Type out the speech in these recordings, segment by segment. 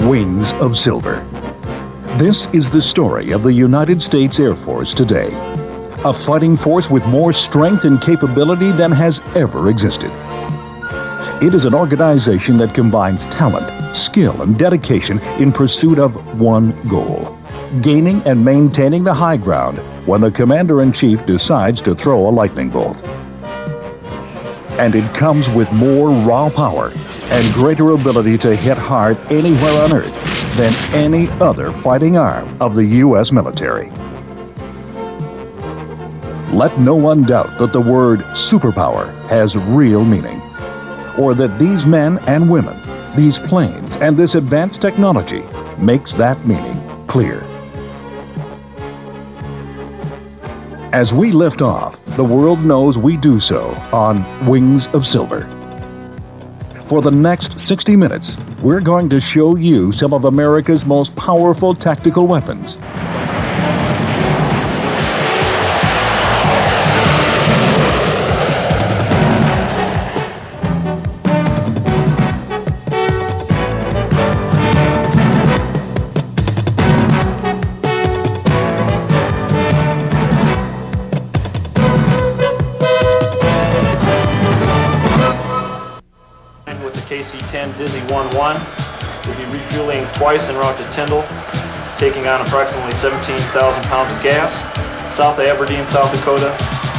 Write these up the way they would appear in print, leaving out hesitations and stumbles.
Wings of Silver. This is the story of the United States Air Force today. A fighting force with more strength and capability than has ever existed. It is an organization that combines talent, skill, and dedication in pursuit of one goal: gaining and maintaining the high ground when the Commander-in-Chief decides to throw a lightning bolt. And it comes with more raw power and greater ability to hit hard anywhere on Earth than any other fighting arm of the U.S. military. Let no one doubt that the word superpower has real meaning, or that these men and women, these planes, and this advanced technology makes that meaning clear. As we lift off, the world knows we do so on Wings of Silver. For the next 60 minutes, we're going to show you some of America's most powerful tactical weapons. KC-10 Dizzy 1-1 will be refueling twice en route to Tyndall, taking on approximately 17,000 pounds of gas. South Aberdeen, South Dakota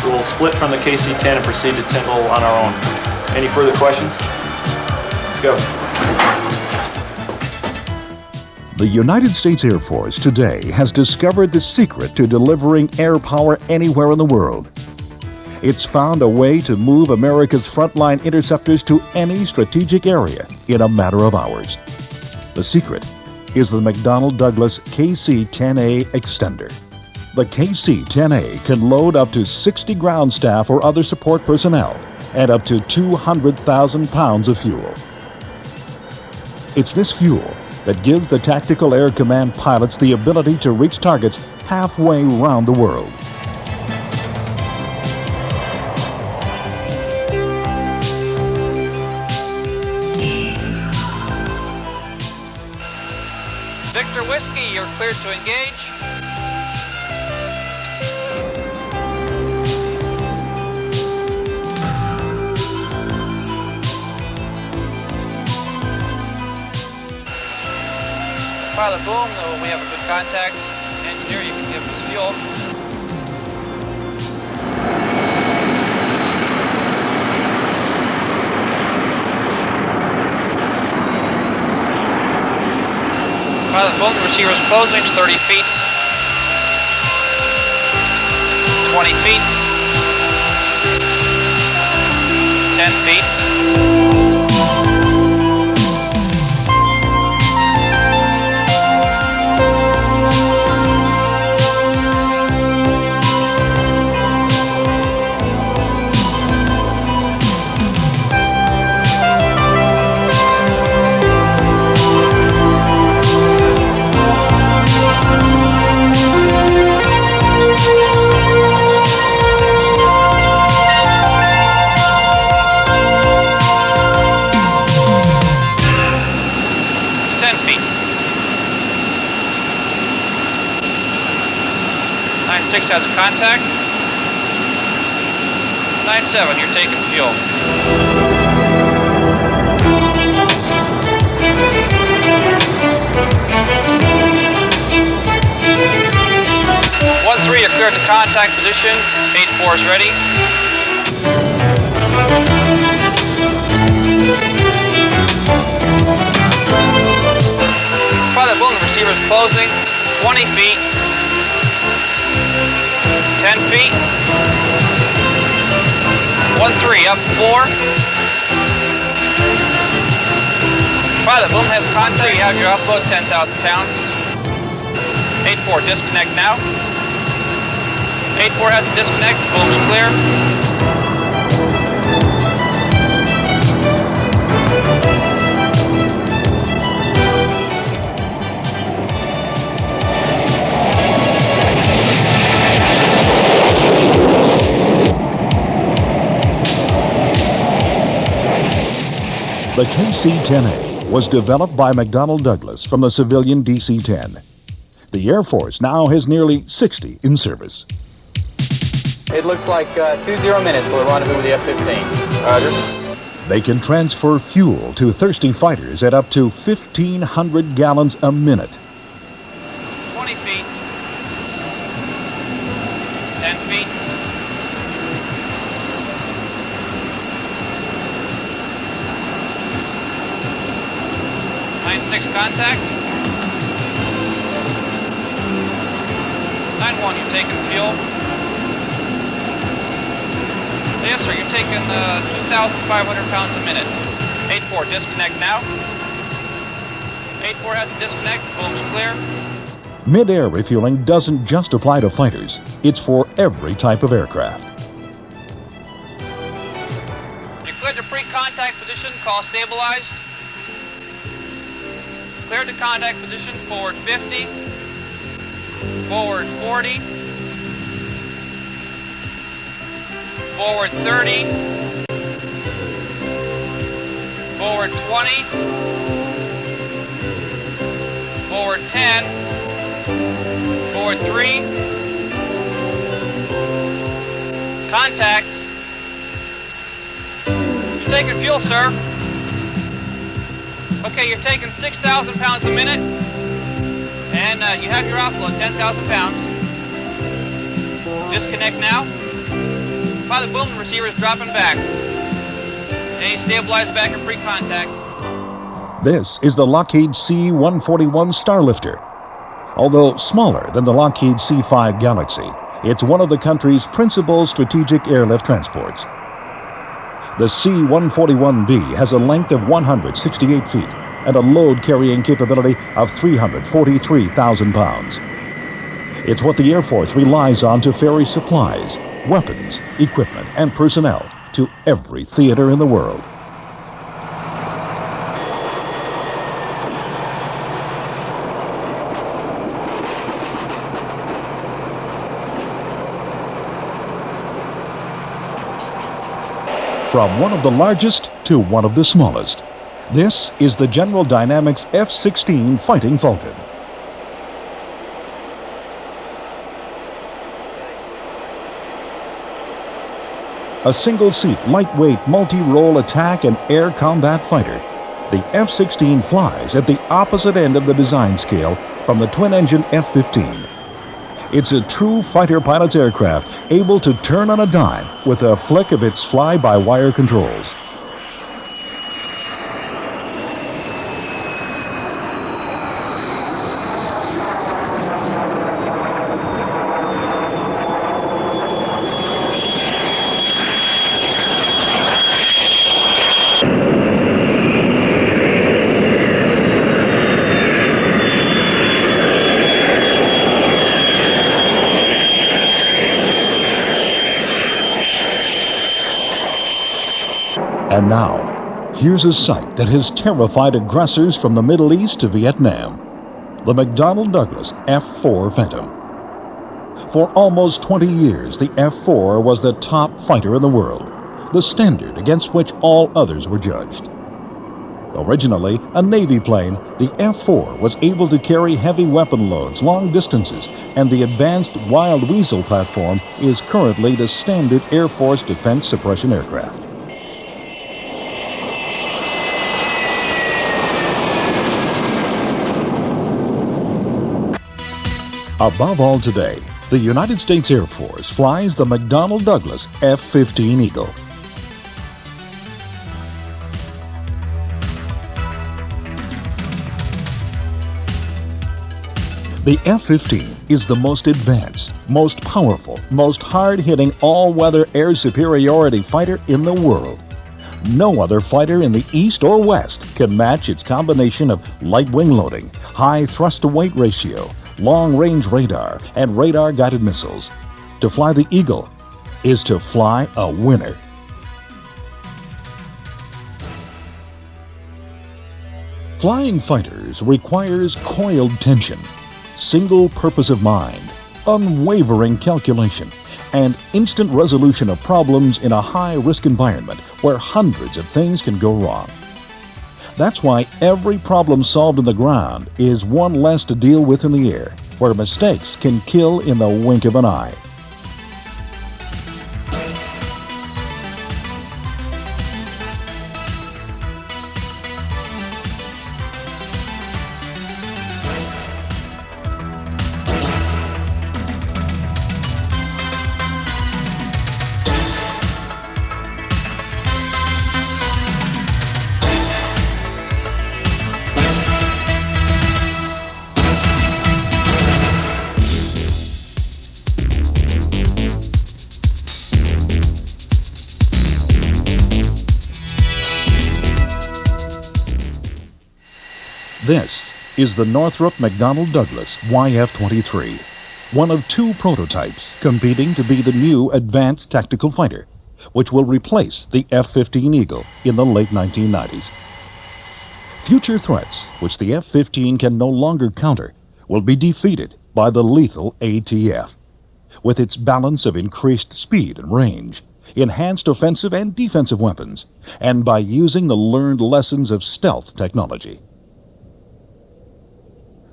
will split from the KC-10 and proceed to Tyndall on our own. Any further questions? Let's go. The United States Air Force today has discovered the secret to delivering air power anywhere in the world. It's found a way to move America's frontline interceptors to any strategic area in a matter of hours. The secret is the McDonnell Douglas KC-10A extender. The KC-10A can load up to 60 ground staff or other support personnel and up to 200,000 pounds of fuel. It's this fuel that gives the Tactical Air Command pilots the ability to reach targets halfway around the world. Victor Whiskey, you're cleared to engage. Pilot Boom, we have a good contact. Engineer, you can give us fuel. Pilot Boom, the receiver's closing, 30 feet, 20 feet, 10 feet. Six has a contact. 9-7, you're taking fuel. One 3, you're cleared to contact position. 8-4 is ready. Pilot Boom, the receiver's closing. 20 feet. 10 feet. 1-3, up 4. Pilot Boom has contact. You have your upload, 10,000 pounds. 8-4, disconnect now. 8-4 has a disconnect. Boom's clear. The KC-10A was developed by McDonnell Douglas from the civilian DC-10. The Air Force now has nearly 60 in service. It looks like 20 minutes till the rendezvous with the F-15. Roger. They can transfer fuel to thirsty fighters at up to 1,500 gallons a minute. 20 feet. 10 feet. Line 6 contact. 9-1, you're taking fuel. Yes, sir, you're taking 2,500 pounds a minute. 8-4, disconnect now. 8-4 has a disconnect, boom's clear. Mid-air refueling doesn't just apply to fighters. It's for every type of aircraft. You're cleared to pre-contact position, call stabilized. Cleared to contact position, forward 50. Forward 40. Forward 30. Forward 20. Forward 10. Forward 3. Contact. You're taking fuel, sir. Okay, you're taking 6,000 pounds a minute. And you have your offload, 10,000 pounds. Disconnect now. Pilot boom, the receiver's dropping back. And he's stabilized back in pre-contact. This is the Lockheed C-141 Starlifter. Although smaller than the Lockheed C-5 Galaxy, it's one of the country's principal strategic airlift transports. The C-141B has a length of 168 feet and a load carrying capability of 343,000 pounds. It's what the Air Force relies on to ferry supplies, weapons, equipment, and personnel to every theater in the world. From one of the largest to one of the smallest, this is the General Dynamics F-16 Fighting Falcon. A single-seat, lightweight, multi-role attack and air combat fighter, the F-16 flies at the opposite end of the design scale from the twin-engine F-15. It's a true fighter pilot's aircraft, able to turn on a dime with a flick of its fly-by-wire controls. And now, here's a sight that has terrified aggressors from the Middle East to Vietnam: the McDonnell Douglas F-4 Phantom. For almost 20 years, the F-4 was the top fighter in the world, the standard against which all others were judged. Originally a Navy plane, the F-4 was able to carry heavy weapon loads long distances, and the advanced Wild Weasel platform is currently the standard Air Force defense suppression aircraft. Above all today, the United States Air Force flies the McDonnell Douglas F-15 Eagle. The F-15 is the most advanced, most powerful, most hard-hitting all-weather air superiority fighter in the world. No other fighter in the East or West can match its combination of light wing loading, high thrust-to-weight ratio, long-range radar, and radar-guided missiles. To fly the Eagle is to fly a winner. Flying fighters requires coiled tension, single purpose of mind, unwavering calculation, and instant resolution of problems in a high-risk environment where hundreds of things can go wrong. That's why every problem solved in the ground is one less to deal with in the air, where mistakes can kill in the wink of an eye. This is the Northrop McDonnell Douglas YF-23, one of two prototypes competing to be the new advanced tactical fighter, which will replace the F-15 Eagle in the late 1990s. Future threats, which the F-15 can no longer counter, will be defeated by the lethal ATF. With its balance of increased speed and range, enhanced offensive and defensive weapons, and by using the learned lessons of stealth technology.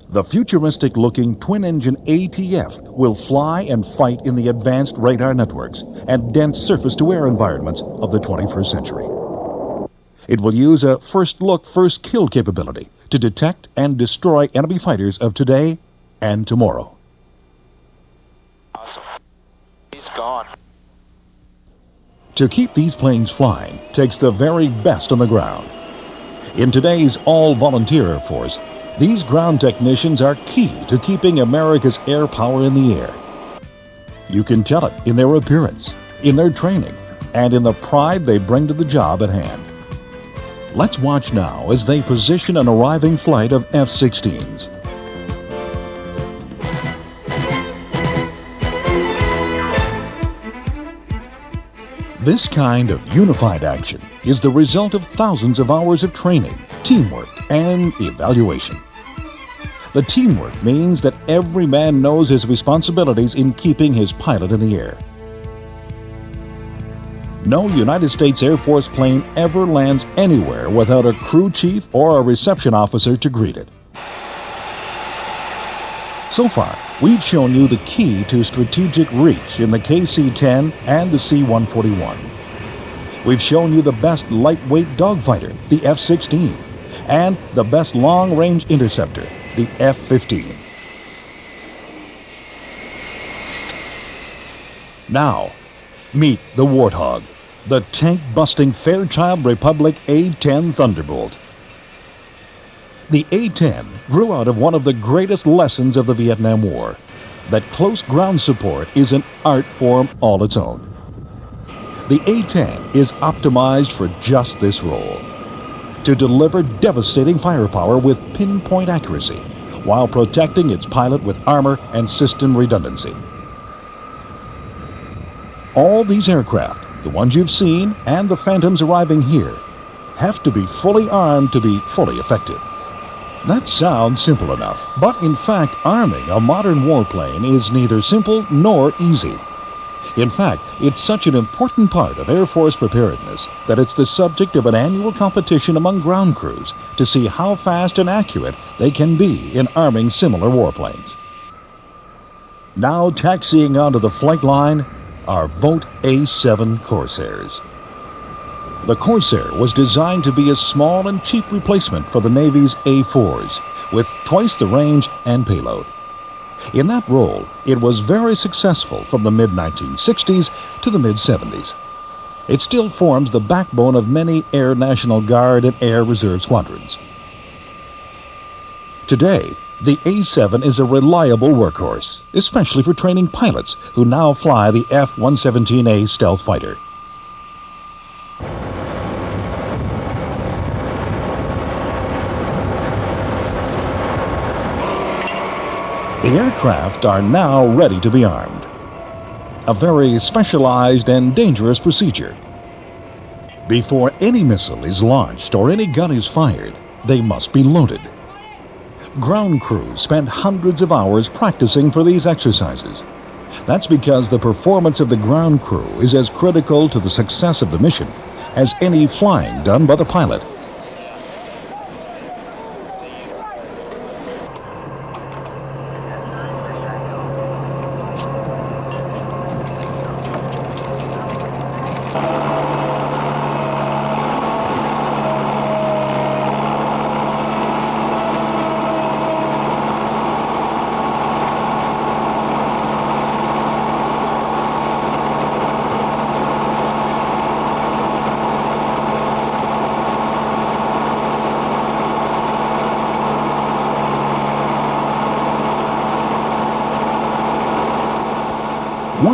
The futuristic-looking twin-engine ATF will fly and fight in the advanced radar networks and dense surface-to-air environments of the 21st century. It will use a first-look, first-kill capability to detect and destroy enemy fighters of today and tomorrow. Awesome. He's gone. To keep these planes flying takes the very best on the ground. In today's all-volunteer Air Force, these ground technicians are key to keeping America's air power in the air. You can tell it in their appearance, in their training, and in the pride they bring to the job at hand. Let's watch now as they position an arriving flight of F-16s. This kind of unified action is the result of thousands of hours of training, teamwork, and evaluation. The teamwork means that every man knows his responsibilities in keeping his pilot in the air. No United States Air Force plane ever lands anywhere without a crew chief or a reception officer to greet it. So far, we've shown you the key to strategic reach in the KC-10 and the C-141. We've shown you the best lightweight dogfighter, the F-16, and the best long-range interceptor, the F-15. Now, meet the Warthog, the tank-busting Fairchild Republic A-10 Thunderbolt. The A-10 grew out of one of the greatest lessons of the Vietnam War, that close ground support is an art form all its own. The A-10 is optimized for just this role, to deliver devastating firepower with pinpoint accuracy, while protecting its pilot with armor and system redundancy. All these aircraft, the ones you've seen and the Phantoms arriving here, have to be fully armed to be fully effective. That sounds simple enough, but in fact, arming a modern warplane is neither simple nor easy. In fact, it's such an important part of Air Force preparedness that it's the subject of an annual competition among ground crews to see how fast and accurate they can be in arming similar warplanes. Now taxiing onto the flight line are Vogt A-7 Corsairs. The Corsair was designed to be a small and cheap replacement for the Navy's A-4s, with twice the range and payload. In that role, it was very successful from the mid-1960s to the mid-70s. It still forms the backbone of many Air National Guard and Air Reserve squadrons. Today, the A-7 is a reliable workhorse, especially for training pilots who now fly the F-117A stealth fighter. The aircraft are now ready to be armed. A very specialized and dangerous procedure. Before any missile is launched or any gun is fired, they must be loaded. Ground crews spend hundreds of hours practicing for these exercises. That's because the performance of the ground crew is as critical to the success of the mission as any flying done by the pilot.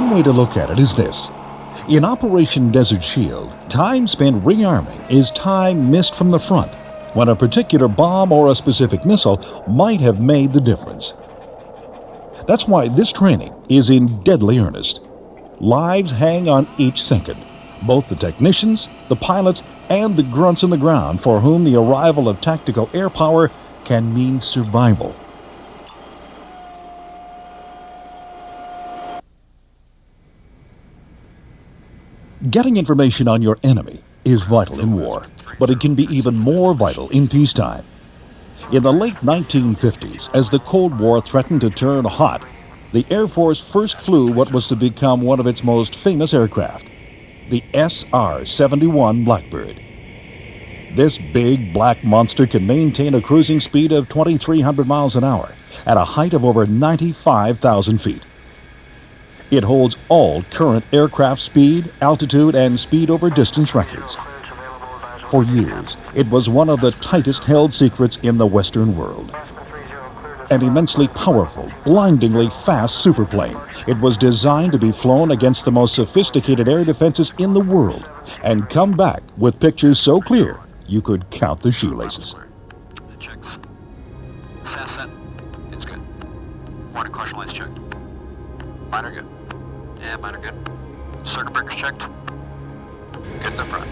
One way to look at it is this. In Operation Desert Shield, time spent rearming is time missed from the front, when a particular bomb or a specific missile might have made the difference. That's why this training is in deadly earnest. Lives hang on each second. Both the technicians, the pilots, and the grunts on the ground for whom the arrival of tactical air power can mean survival. Getting information on your enemy is vital in war, but it can be even more vital in peacetime. In the late 1950s, as the Cold War threatened to turn hot, the Air Force first flew what was to become one of its most famous aircraft, the SR-71 Blackbird. This big black monster can maintain a cruising speed of 2,300 miles an hour at a height of over 95,000 feet. It holds all current aircraft speed, altitude, and speed over distance records. For years, it was one of the tightest held secrets in the Western world. An immensely powerful, blindingly fast superplane, it was designed to be flown against the most sophisticated air defenses in the world and come back with pictures so clear you could count the shoelaces. Checked. Set. It's good. Water caution lights checked. Mine are good. Yeah, mine are good. Circuit breakers checked. Good in the front.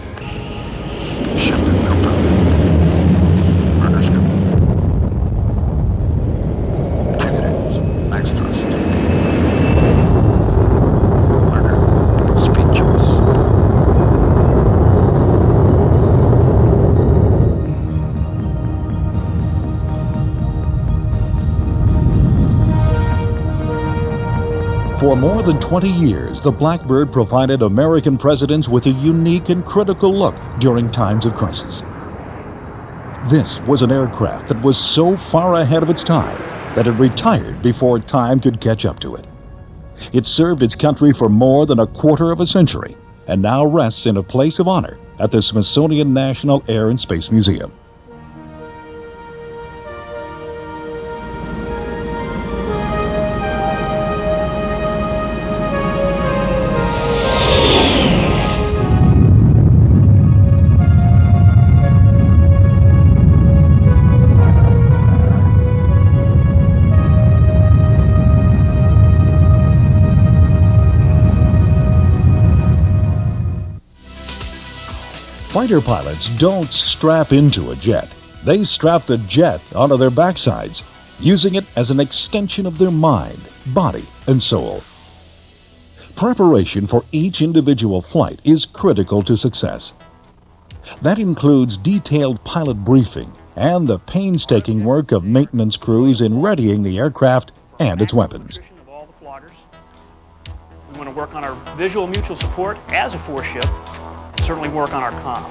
Shifted, no problem. Burner's good. Two good engines. Max thrust. Burner. Speed choice. For more than 20 years, the Blackbird provided American presidents with a unique and critical look during times of crisis. This was an aircraft that was so far ahead of its time that it retired before time could catch up to it. It served its country for more than a quarter of a century and now rests in a place of honor at the Smithsonian National Air and Space Museum. Fighter pilots don't strap into a jet. They strap the jet onto their backsides, using it as an extension of their mind, body, and soul. Preparation for each individual flight is critical to success. That includes detailed pilot briefing and the painstaking work of maintenance crews in readying the aircraft and its weapons. We want to work on our visual mutual support as a force ship, and certainly work on our comm.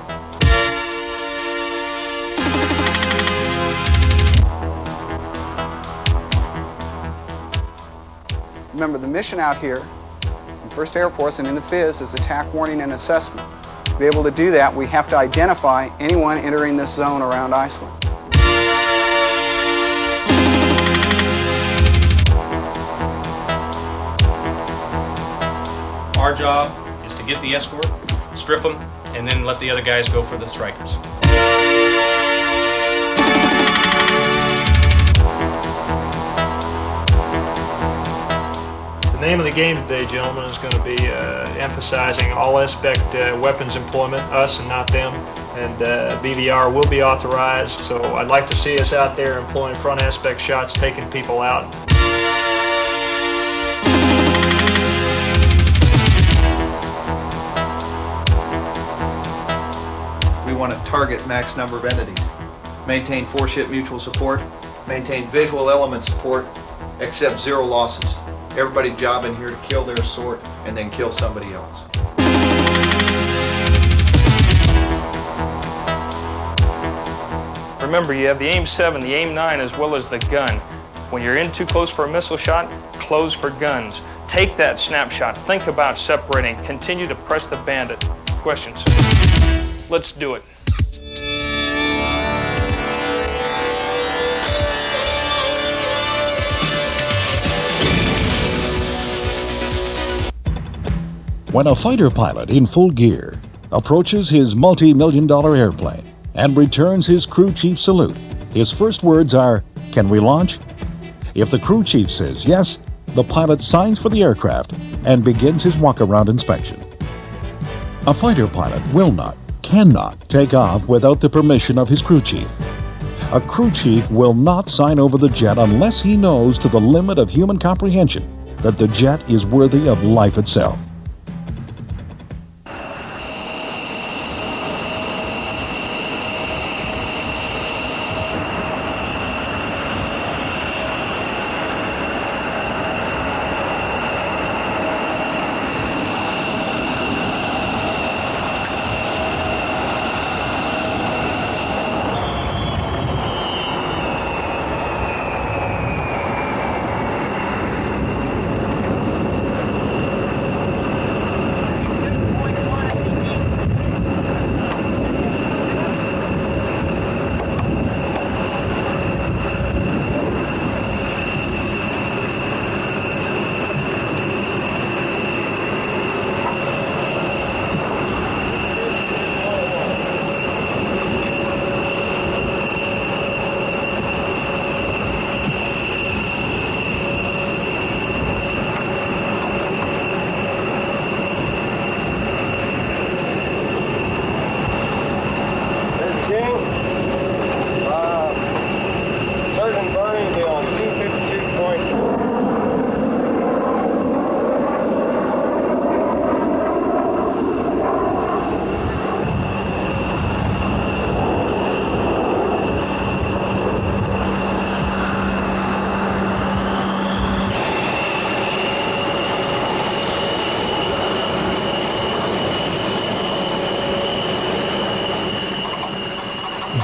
Remember, the mission out here in 1st Air Force and in the FIZ is attack warning and assessment. To be able to do that, we have to identify anyone entering this zone around Iceland. Our job is to get the escort, strip them, and then let the other guys go for the strikers. The name of the game today, gentlemen, is going to be emphasizing all aspect weapons employment, us and not them, and BVR will be authorized, so I'd like to see us out there employing front aspect shots, taking people out. We want to target max number of entities, maintain force-ship mutual support, maintain visual element support, accept 0 losses. Everybody's job in here to kill their sort and then kill somebody else. Remember, you have the AIM-7, the AIM-9, as well as the gun. When you're in too close for a missile shot, close for guns. Take that snapshot, think about separating, continue to press the bandit. Questions? Let's do it. When a fighter pilot in full gear approaches his multi-million-dollar airplane and returns his crew chief salute, his first words are, "Can we launch?" If the crew chief says yes, the pilot signs for the aircraft and begins his walk-around inspection. A fighter pilot cannot take off without the permission of his crew chief. A crew chief will not sign over the jet unless he knows to the limit of human comprehension that the jet is worthy of life itself.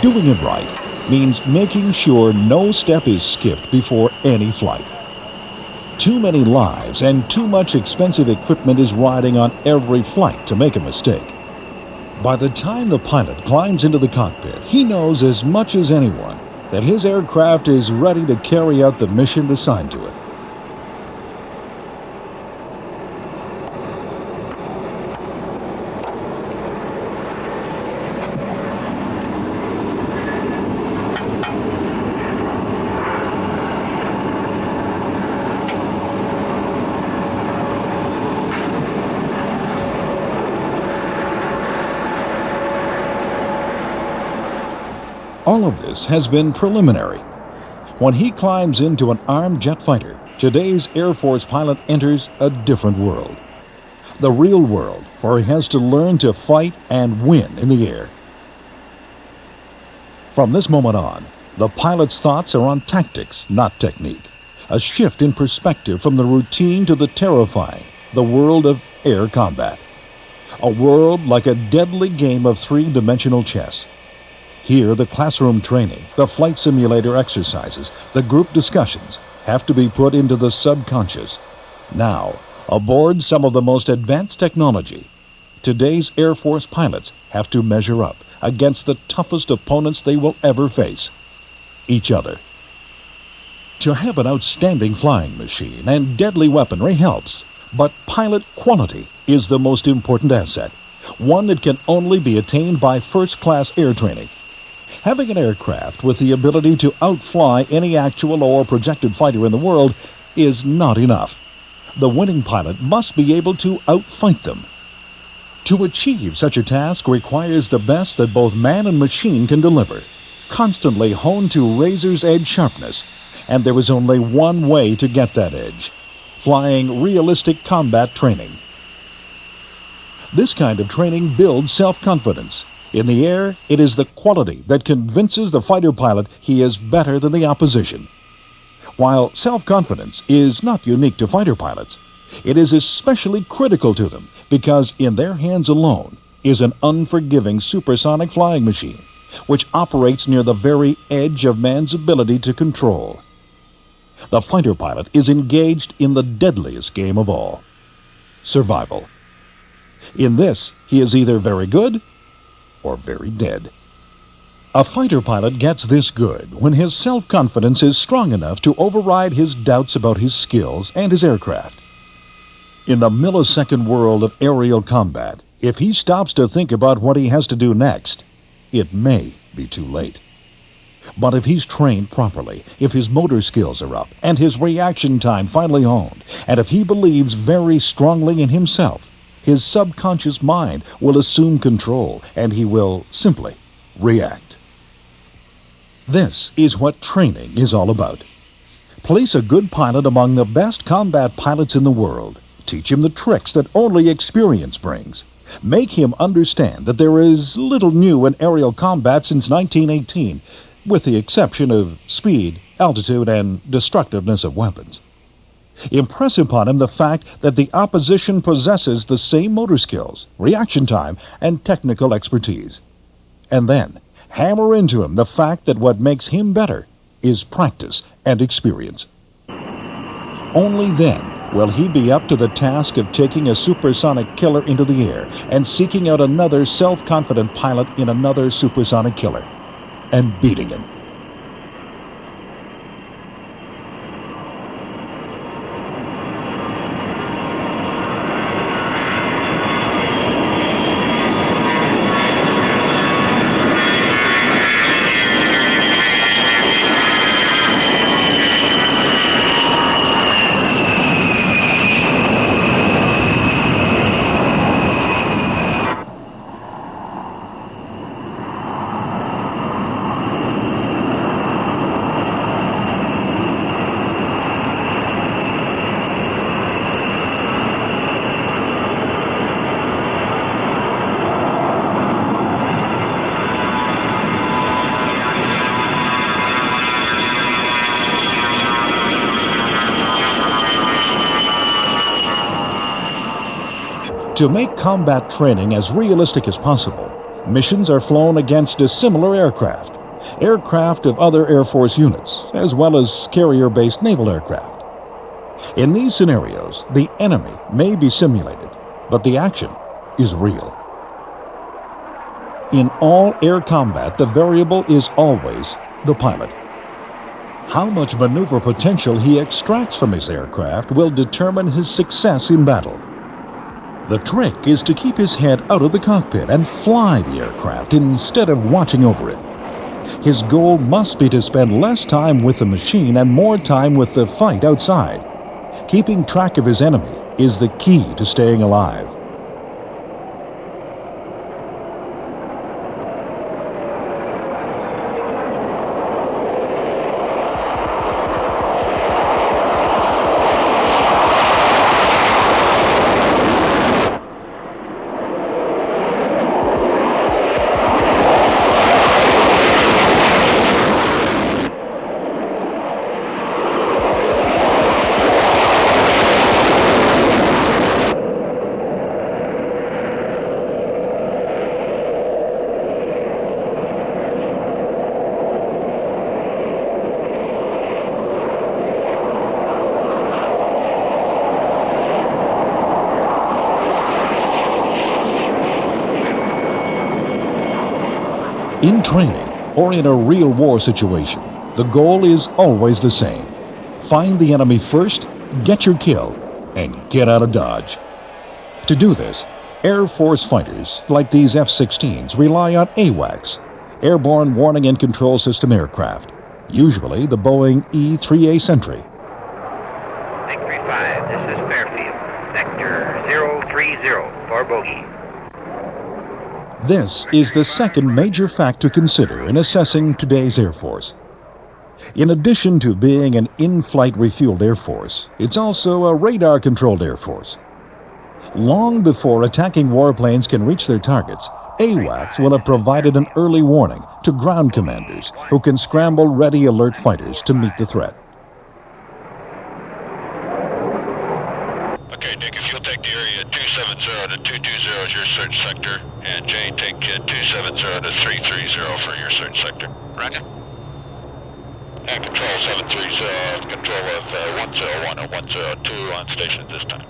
Doing it right means making sure no step is skipped before any flight. Too many lives and too much expensive equipment is riding on every flight to make a mistake. By the time the pilot climbs into the cockpit, he knows as much as anyone that his aircraft is ready to carry out the mission assigned to it. All of this has been preliminary. When he climbs into an armed jet fighter, today's Air Force pilot enters a different world. The real world, where he has to learn to fight and win in the air. From this moment on, the pilot's thoughts are on tactics, not technique. A shift in perspective from the routine to the terrifying, the world of air combat. A world like a deadly game of three-dimensional chess. Here, the classroom training, the flight simulator exercises, the group discussions have to be put into the subconscious. Now, aboard some of the most advanced technology, today's Air Force pilots have to measure up against the toughest opponents they will ever face, each other. To have an outstanding flying machine and deadly weaponry helps, but pilot quality is the most important asset, one that can only be attained by first-class air training. Having an aircraft with the ability to outfly any actual or projected fighter in the world is not enough. The winning pilot must be able to outfight them. To achieve such a task requires the best that both man and machine can deliver, constantly honed to razor's edge sharpness, and there is only one way to get that edge: flying realistic combat training. This kind of training builds self-confidence. In the air, it is the quality that convinces the fighter pilot he is better than the opposition. While self-confidence is not unique to fighter pilots, it is especially critical to them because in their hands alone is an unforgiving supersonic flying machine, which operates near the very edge of man's ability to control. The fighter pilot is engaged in the deadliest game of all: survival. In this, he is either very good or very dead. A fighter pilot gets this good when his self-confidence is strong enough to override his doubts about his skills and his aircraft. In the millisecond world of aerial combat, if he stops to think about what he has to do next, it may be too late. But if he's trained properly, if his motor skills are up, and his reaction time finely honed, and if he believes very strongly in himself, his subconscious mind will assume control, and he will simply react. This is what training is all about. Place a good pilot among the best combat pilots in the world. Teach him the tricks that only experience brings. Make him understand that there is little new in aerial combat since 1918, with the exception of speed, altitude, and destructiveness of weapons. Impress upon him the fact that the opposition possesses the same motor skills, reaction time, and technical expertise. And then, hammer into him the fact that what makes him better is practice and experience. Only then will he be up to the task of taking a supersonic killer into the air and seeking out another self-confident pilot in another supersonic killer and beating him. To make combat training as realistic as possible, missions are flown against dissimilar aircraft of other Air Force units, as well as carrier-based naval aircraft. In these scenarios, the enemy may be simulated, but the action is real. In all air combat, the variable is always the pilot. How much maneuver potential he extracts from his aircraft will determine his success in battle. The trick is to keep his head out of the cockpit and fly the aircraft instead of watching over it. His goal must be to spend less time with the machine and more time with the fight outside. Keeping track of his enemy is the key to staying alive. In training, or in a real war situation, the goal is always the same. Find the enemy first, get your kill, and get out of Dodge. To do this, Air Force fighters, like these F-16s, rely on AWACS, Airborne Warning and Control System aircraft, usually the Boeing E-3A Sentry. Victory 5, this is Fairfield. Vector 030 for bogey. This is the second major fact to consider in assessing today's Air Force. In addition to being an in-flight refueled Air Force, it's also a radar-controlled Air Force. Long before attacking warplanes can reach their targets, AWACS will have provided an early warning to ground commanders who can scramble ready alert fighters to meet the threat. Okay, Dick, if you'll take the area 270 to 220 is your search sector, and Jay, take 270 to 330 for your search sector. Roger. And control 730, control of 101 and 102 on station at this time.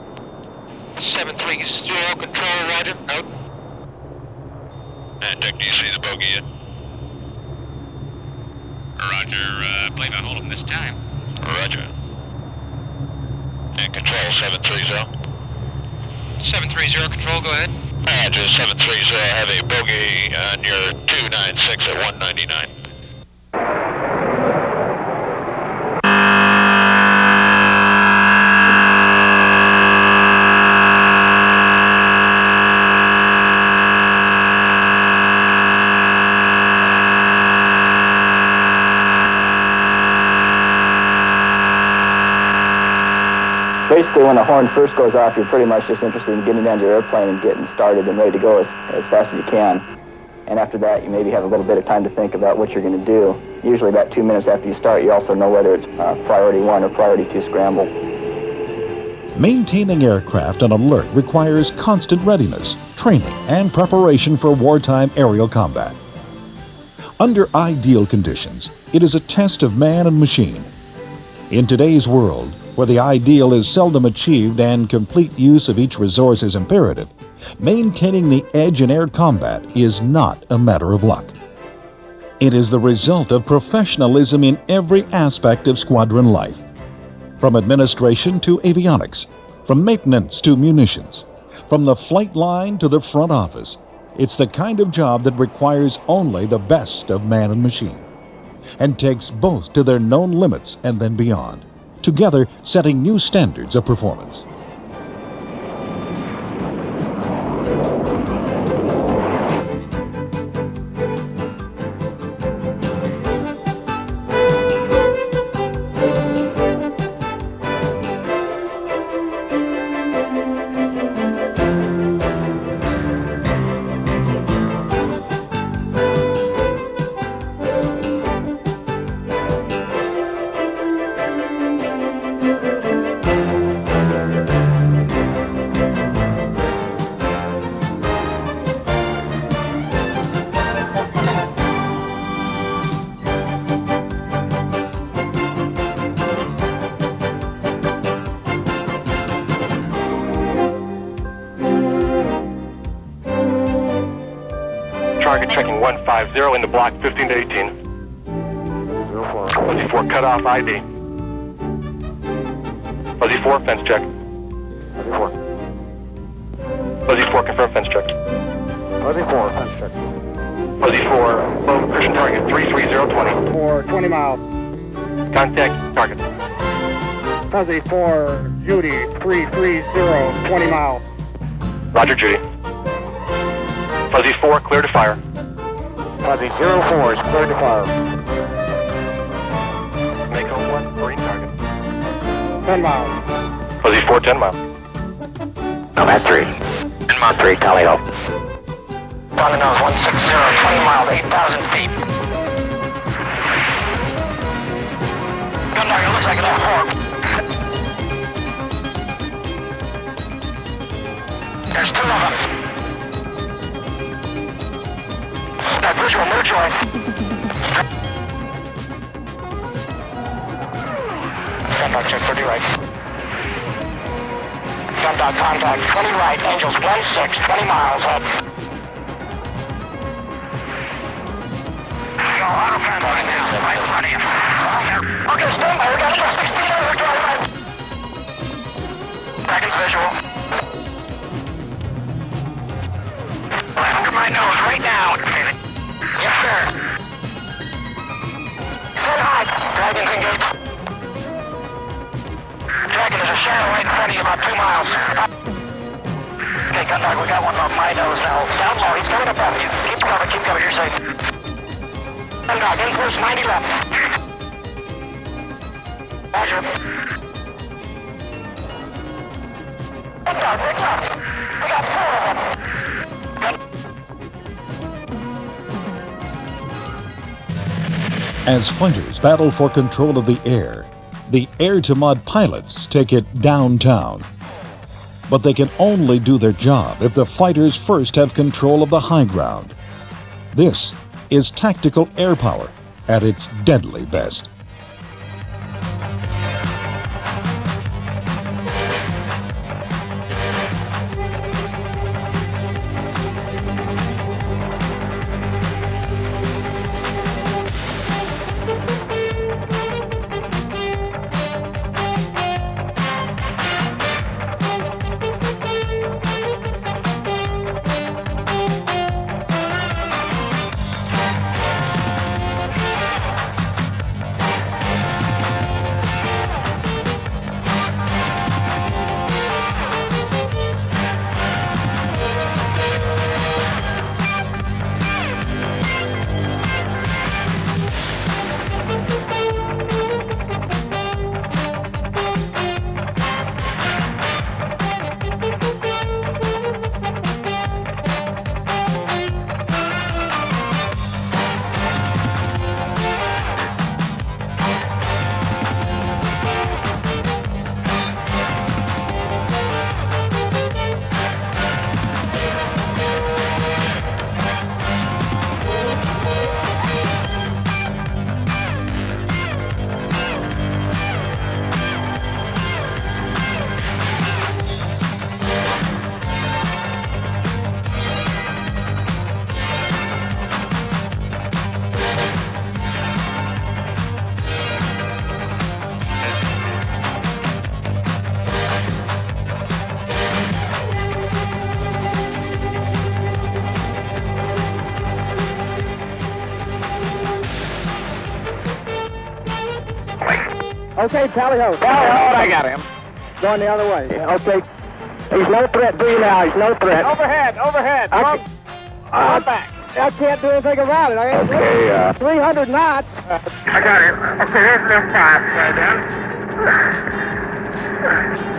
730, control, roger, out. And Dick, do you see the bogey yet? Roger, I believe I hold him this time. Roger. And control 730. 730 control, go ahead. Roger, 730, have a bogey on your 296 at 199. Basically, when the horn first goes off, you're pretty much just interested in getting down to your airplane and getting started and ready to go as fast as you can. And after that, you maybe have a little bit of time to think about what you're going to do. Usually about 2 minutes after you start, you also know whether it's priority 1 or priority 2 scramble. Maintaining aircraft on alert requires constant readiness, training, and preparation for wartime aerial combat. Under ideal conditions, it is a test of man and machine. In today's world, where the ideal is seldom achieved and complete use of each resource is imperative, maintaining the edge in air combat is not a matter of luck. It is the result of professionalism in every aspect of squadron life, from administration to avionics, from maintenance to munitions, from the flight line to the front office. It's the kind of job that requires only the best of man and machine, and takes both to their known limits and then beyond, together setting new standards of performance. Target checking 150 into block 15 to 18. 04. Fuzzy 4 cut off ID. Fuzzy 4 fence check. Fuzzy 4. Fuzzy 4 confirm fence check. Fuzzy 4 fence check. Fuzzy 4 low Christian target 33020. For 20 miles. Contact target. Fuzzy 4 Judy 330 20 miles. Roger Judy. Fuzzy 4 clear to fire. Fuzzy 04 is clear to fire. Mako 1 marine target. 10 miles. Fuzzy 4 10 miles. Nomad 3. 10 mile 3 tally ho. Tonga nose 160 20 miles 8,000 feet. Gun target looks like an F4. There's 2 of them. That visual merge joint. Sendog check 30 right. Sendog contact 20 right, Angels 16, 20 miles head. Go autopilot right now, right in front of you. Okay, stand by, we got another 16 over dry right. Seconds visual. Right under my nose, right now. Yes, sir. Set high. Dragon's engaged. Dragon, there's a shadow right in front of you, about 2 miles. Okay, gun dog, we got one off my nose now. Down low, he's coming up on you. Keep cover, you're safe. Gun dog, in course 90 left. Roger. Gun dog, break up. We got 4 of them. As fighters battle for control of the air-to-mod pilots take it downtown. But they can only do their job if the fighters first have control of the high ground. This is tactical air power at its deadly best. Okay, tally ho. Tally ho, I got him. Going the other way. Yeah, okay. He's no threat to you now. He's no threat. Overhead. I'm back. I can't do anything about it. I ain't Okay, 300 knots. I got him. Okay, there's them 5 right down.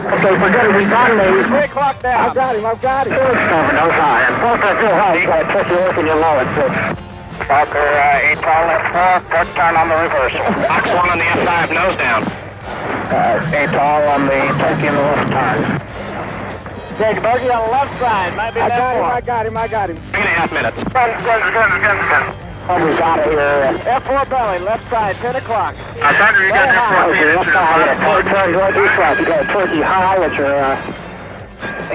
Okay, forget it. He's on me. 3 o'clock down. I've got him. No high. And both are too high. You gotta push your work and you low it. Parker, 8 tall left 4. Port turn on the reversal. Box 1 on the F5, nose down. 8 tall on the turkey and the left turn. Take bogey on the left side. Might be I got him. 3.5 minutes. Gun. Hunter's out of here. F4 belly, left side, 10 o'clock. Thunder, you got F4 left side. Port turn, north east right. You got a turkey high at your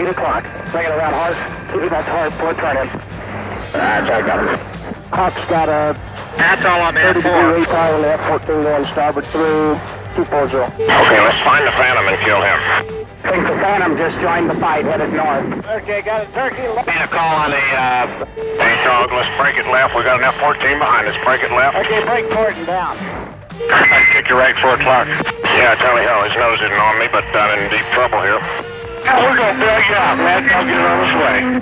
8 o'clock. Bring it around hard. Keep it back hard. Port turn in. I got him. Hawk's got a That's all on the 30 degree F4. recall on the F14 going starboard through 240. Okay, let's find the Phantom and kill him. Think the Phantom just joined the fight, headed north. Okay, got a turkey. Made a call on the, Hey, dog, let's break it left. We got an F-14 behind us. Break it left. Okay, break port and down. I'd kick your right 4 o'clock. Yeah, tally ho. His nose isn't on me, but I'm in deep trouble here. We're going to drag you out, man. I'll get it on his way.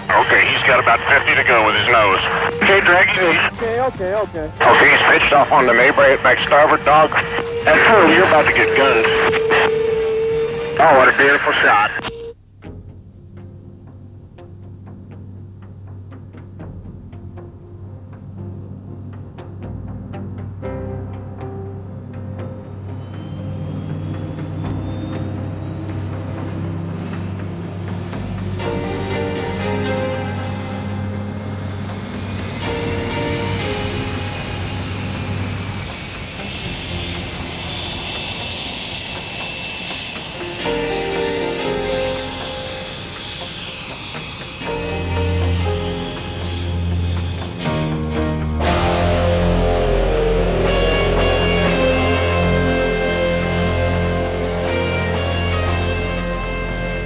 Okay, he's got about 50 to go with his nose. Okay, drag you east. Okay. Okay, he's pitched off on the Mayberry back starboard, dog. That's true. You're about to get gunned. Oh, what a beautiful shot.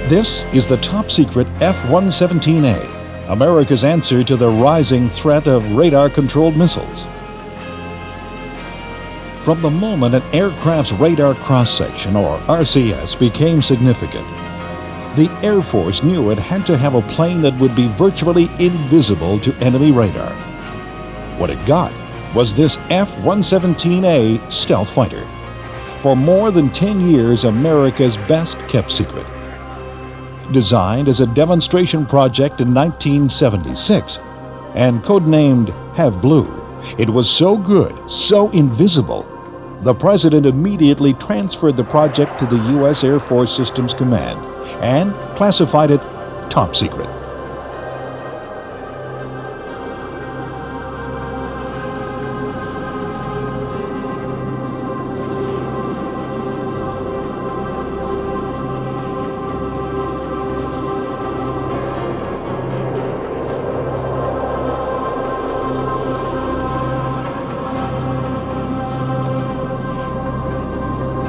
This is the top-secret F-117A, America's answer to the rising threat of radar-controlled missiles. From the moment an aircraft's radar cross-section, or RCS, became significant, the Air Force knew it had to have a plane that would be virtually invisible to enemy radar. What it got was this F-117A stealth fighter. For more than 10 years, America's best-kept secret. Designed as a demonstration project in 1976 and codenamed Have Blue, it was so good, so invisible, the President immediately transferred the project to the U.S. Air Force Systems Command and classified it top secret.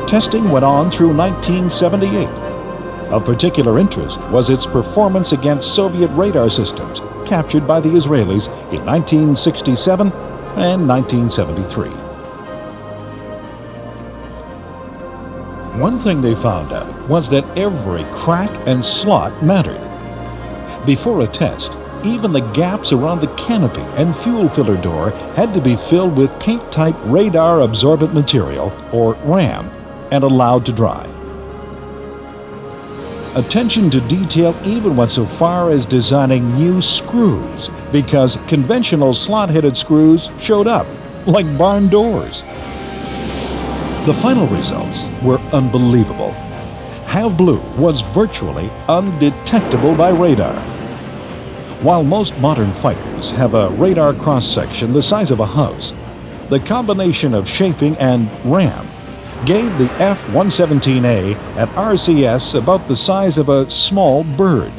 Testing went on through 1978. Of particular interest was its performance against Soviet radar systems captured by the Israelis in 1967 and 1973. One thing they found out was that every crack and slot mattered. Before a test, even the gaps around the canopy and fuel filler door had to be filled with paint-type radar absorbent material, or RAM, and allowed to dry. Attention to detail even went so far as designing new screws, because conventional slot-headed screws showed up, like barn doors. The final results were unbelievable. Have Blue was virtually undetectable by radar. While most modern fighters have a radar cross-section the size of a house, the combination of shaping and RAM gave the F-117A an RCS about the size of a small bird.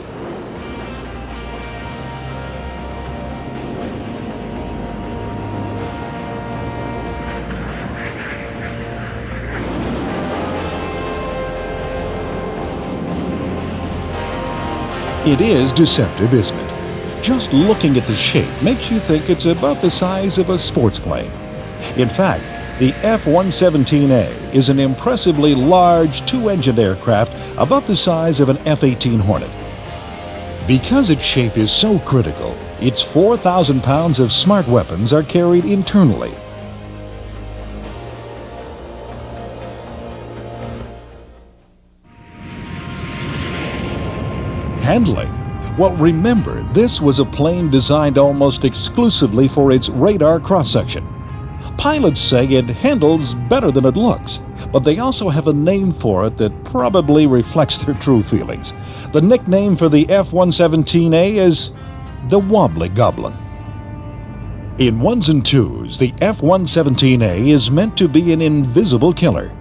It is deceptive, isn't it? Just looking at the shape makes you think it's about the size of a sports plane. In fact, The F-117A is an impressively large two-engined aircraft about the size of an F-18 Hornet. Because its shape is so critical, its 4,000 pounds of smart weapons are carried internally. Handling. Well, remember, this was a plane designed almost exclusively for its radar cross-section. Pilots say it handles better than it looks, but they also have a name for it that probably reflects their true feelings. The nickname for the F-117A is the Wobbly Goblin. In ones and twos, the F-117A is meant to be an invisible killer.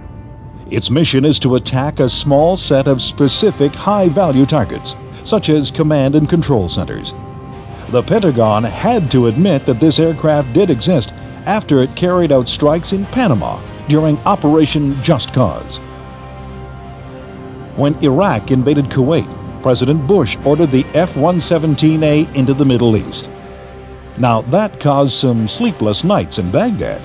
Its mission is to attack a small set of specific high-value targets, such as command and control centers. The Pentagon had to admit that this aircraft did exist after it carried out strikes in Panama during Operation Just Cause. When Iraq invaded Kuwait, President Bush ordered the F-117A into the Middle East. Now that caused some sleepless nights in Baghdad.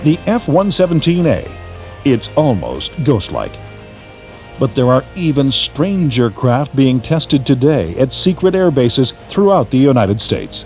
The F-117A, it's almost ghost-like. But there are even stranger craft being tested today at secret air bases throughout the United States.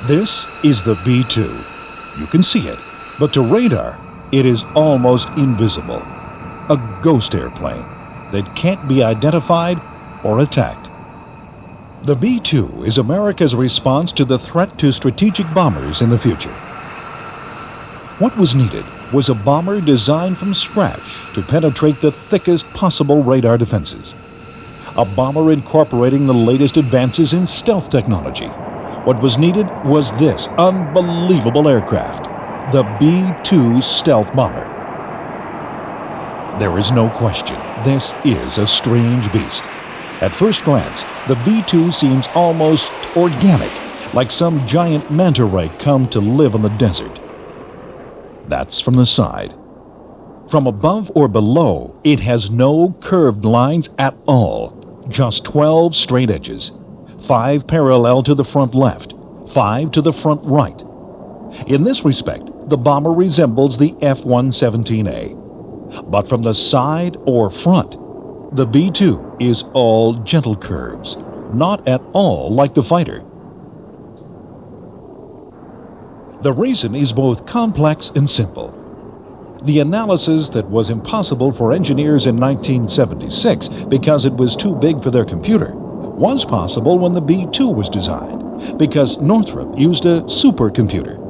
This is the B-2. You can see it, but to radar, it is almost invisible. A ghost airplane that can't be identified or attacked. The B-2 is America's response to the threat to strategic bombers in the future. What was needed was a bomber designed from scratch to penetrate the thickest possible radar defenses. A bomber incorporating the latest advances in stealth technology. What was needed was this unbelievable aircraft, the B-2 stealth bomber. There is no question, this is a strange beast. At first glance, the B-2 seems almost organic, like some giant manta ray come to live on the desert. That's from the side. From above or below, it has no curved lines at all, just 12 straight edges. 5 parallel to the front left, 5 to the front right. In this respect, the bomber resembles the F-117A. But from the side or front, the B-2 is all gentle curves, not at all like the fighter. The reason is both complex and simple. The analysis that was impossible for engineers in 1976 because it was too big for their computer was possible when the B-2 was designed because Northrop used a supercomputer.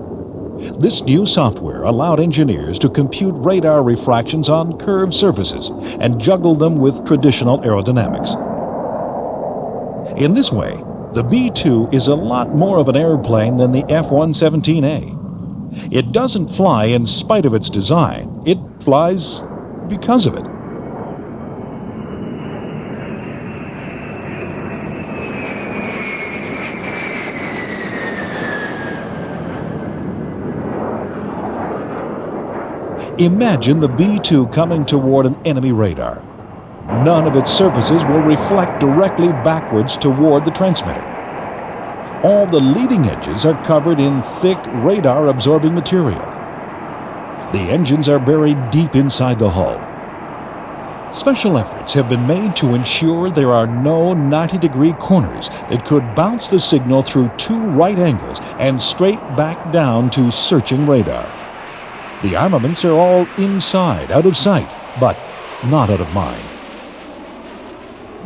This new software allowed engineers to compute radar refractions on curved surfaces and juggle them with traditional aerodynamics. In this way, the B-2 is a lot more of an airplane than the F-117A. It doesn't fly in spite of its design. It flies because of it. Imagine the B-2 coming toward an enemy radar. None of its surfaces will reflect directly backwards toward the transmitter. All the leading edges are covered in thick radar-absorbing material. The engines are buried deep inside the hull. Special efforts have been made to ensure there are no 90-degree corners that could bounce the signal through two right angles and straight back down to searching radar. The armaments are all inside, out of sight, but not out of mind.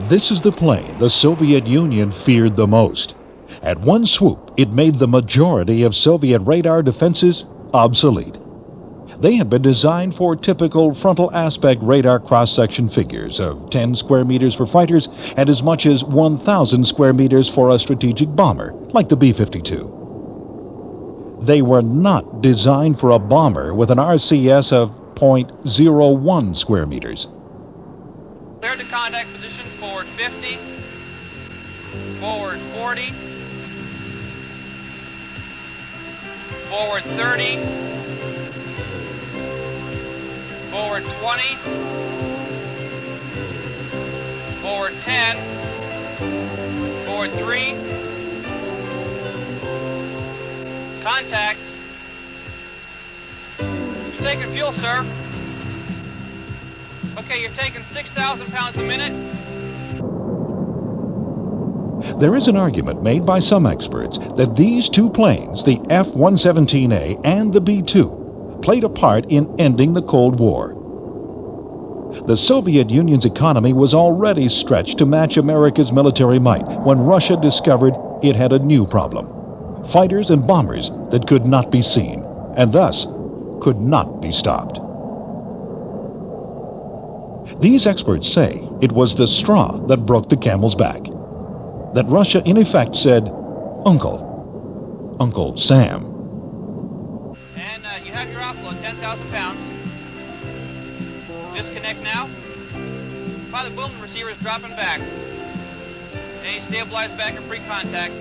This is the plane the Soviet Union feared the most. At one swoop, it made the majority of Soviet radar defenses obsolete. They had been designed for typical frontal aspect radar cross-section figures of 10 square meters for fighters and as much as 1,000 square meters for a strategic bomber, like the B-52. They were not designed for a bomber with an RCS of 0.01 square meters. Cleared to contact position, forward 50, forward 40, forward 30, forward 20, forward 10, forward 3, contact. You're taking fuel, sir. Okay, you're taking 6,000 pounds a minute. There is an argument made by some experts that these two planes, the F-117A and the B-2, played a part in ending the Cold War. The Soviet Union's economy was already stretched to match America's military might when Russia discovered it had a new problem: fighters and bombers that could not be seen, and thus could not be stopped. These experts say it was the straw that broke the camel's back. That Russia in effect said, Uncle Sam. And you have your offload, 10,000 pounds. Disconnect now. Pilot boom, receiver's dropping back. Okay, stabilize back and pre-contact.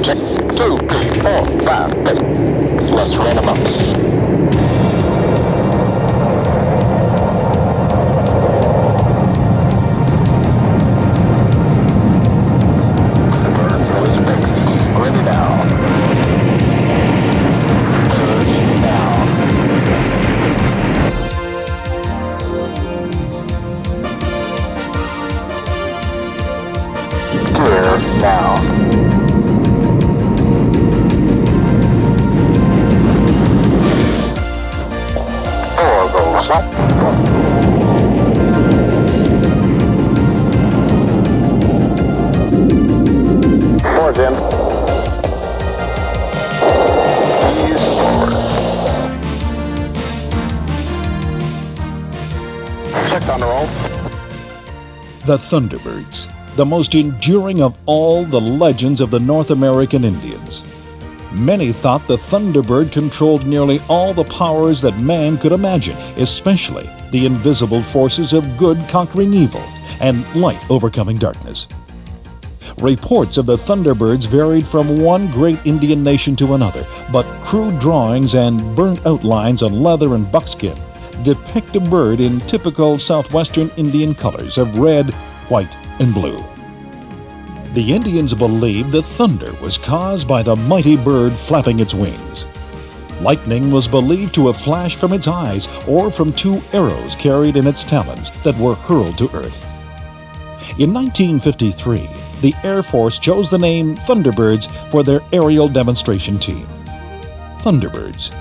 check. 2, 3, 4, 5, 6. Let's run them up. Forward, Jim. Ease forward. Check on the roll. The Thunderbirds, the most enduring of all the legends of the North American Indians. Many thought the Thunderbird controlled nearly all the powers that man could imagine, especially the invisible forces of good conquering evil and light overcoming darkness. Reports of the Thunderbirds varied from one great Indian nation to another, but crude drawings and burnt outlines on leather and buckskin depict a bird in typical southwestern Indian colors of red, white, and blue. The Indians believed that thunder was caused by the mighty bird flapping its wings. Lightning was believed to have flashed from its eyes or from 2 arrows carried in its talons that were hurled to earth. In 1953, the Air Force chose the name Thunderbirds for their aerial demonstration team. Thunderbirds.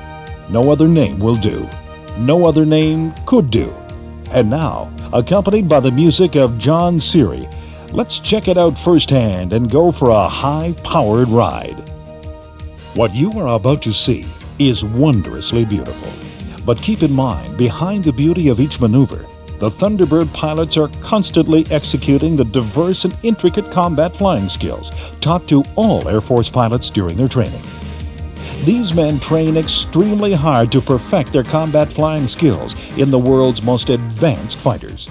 No other name will do. No other name could do. And now, accompanied by the music of John Seary, let's check it out firsthand and go for a high-powered ride. What you are about to see is wondrously beautiful. But keep in mind, behind the beauty of each maneuver, the Thunderbird pilots are constantly executing the diverse and intricate combat flying skills taught to all Air Force pilots during their training. These men train extremely hard to perfect their combat flying skills in the world's most advanced fighters.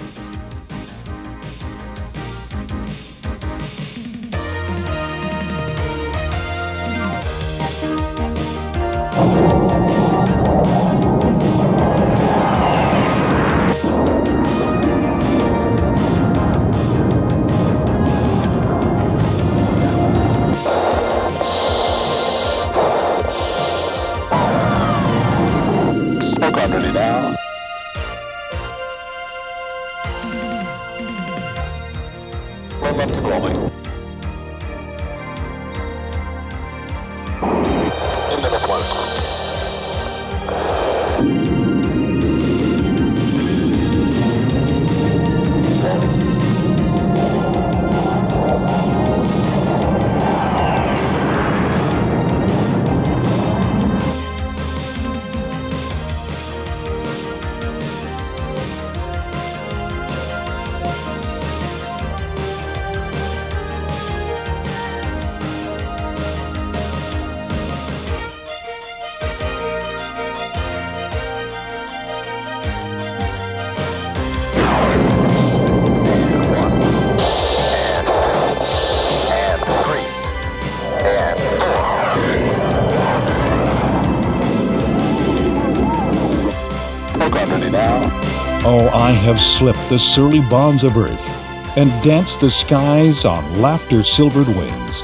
Oh, I have slipped the surly bonds of earth and danced the skies on laughter-silvered wings.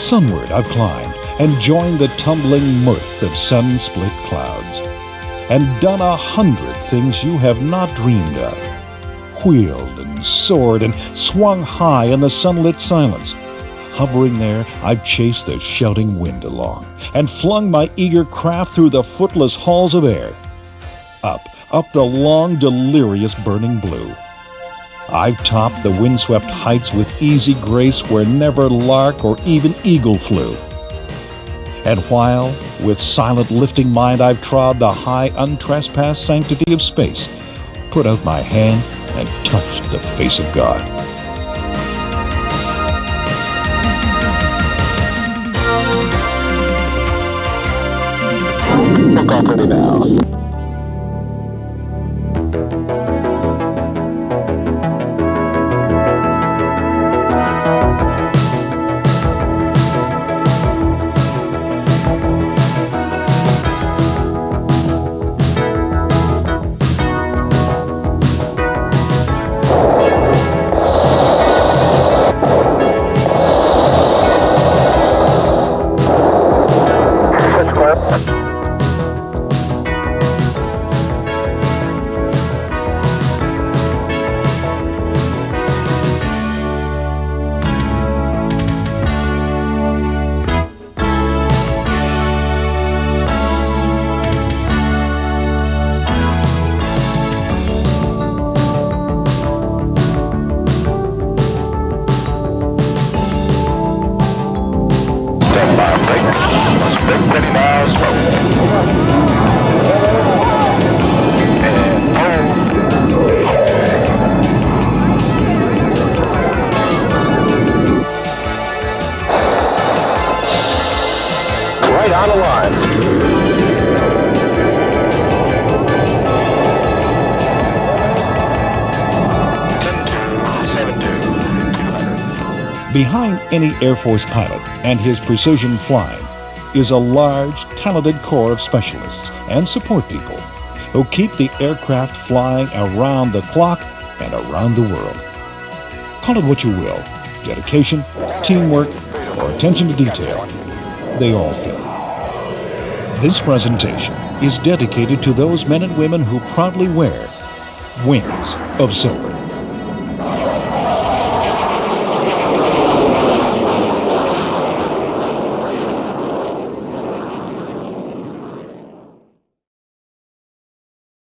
Sunward I've climbed and joined the tumbling mirth of sun-split clouds, and done 100 things you have not dreamed of. Wheeled and soared and swung high in the sunlit silence. Hovering there, I've chased the shouting wind along and flung my eager craft through the footless halls of air. Up the long, delirious burning blue. I've topped the windswept heights with easy grace where never lark or even eagle flew. And while, with silent lifting mind, I've trod the high, untrespassed sanctity of space, put out my hand and touched the face of God. Look off ready now. Behind any Air Force pilot and his precision flying is a large, talented corps of specialists and support people who keep the aircraft flying around the clock and around the world. Call it what you will, dedication, teamwork, or attention to detail, they all fit. This presentation is dedicated to those men and women who proudly wear wings of silver.